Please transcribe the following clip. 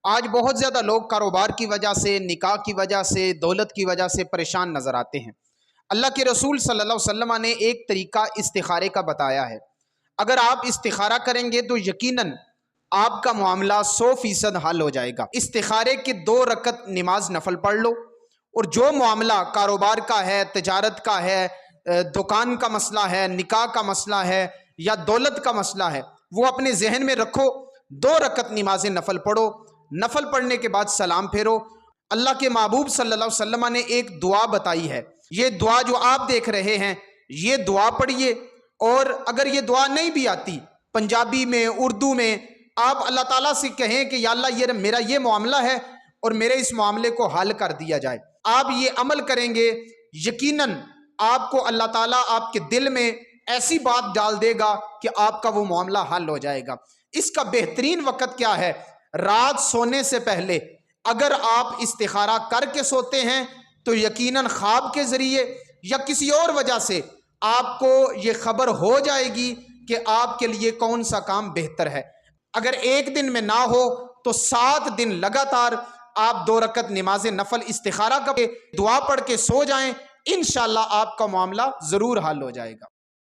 آج بہت زیادہ لوگ کاروبار کی وجہ سے، نکاح کی وجہ سے، دولت کی وجہ سے پریشان نظر آتے ہیں۔ اللہ کے رسول صلی اللہ علیہ وسلم نے ایک طریقہ استخارے کا بتایا ہے۔ اگر آپ استخارہ کریں گے تو یقیناً آپ کا معاملہ 100% حل ہو جائے گا۔ استخارے کے 2 رکعت نماز نفل پڑھ لو، اور جو معاملہ کاروبار کا ہے، تجارت کا ہے، دکان کا مسئلہ ہے، نکاح کا مسئلہ ہے یا دولت کا مسئلہ ہے، وہ اپنے ذہن میں رکھو۔ 2 رکعت نماز نفل پڑھو، نفل پڑھنے کے بعد سلام پھیرو۔ اللہ کے محبوب صلی اللہ علیہ وسلم نے ایک دعا بتائی ہے، یہ دعا جو آپ دیکھ رہے ہیں، یہ دعا پڑھیے۔ اور اگر یہ دعا نہیں بھی آتی، پنجابی میں، اردو میں، آپ اللہ تعالیٰ سے کہیں کہ یا اللہ میرا یہ معاملہ ہے اور میرے اس معاملے کو حل کر دیا جائے۔ آپ یہ عمل کریں گے، یقیناً آپ کو اللہ تعالیٰ آپ کے دل میں ایسی بات ڈال دے گا کہ آپ کا وہ معاملہ حل ہو جائے گا۔ اس کا بہترین وقت کیا ہے؟ رات سونے سے پہلے اگر آپ استخارہ کر کے سوتے ہیں تو یقیناً خواب کے ذریعے یا کسی اور وجہ سے آپ کو یہ خبر ہو جائے گی کہ آپ کے لیے کون سا کام بہتر ہے۔ اگر ایک دن میں نہ ہو تو 7 دن لگاتار آپ 2 رکعت نماز نفل استخارہ کا دعا پڑھ کے سو جائیں، انشاءاللہ آپ کا معاملہ ضرور حل ہو جائے گا۔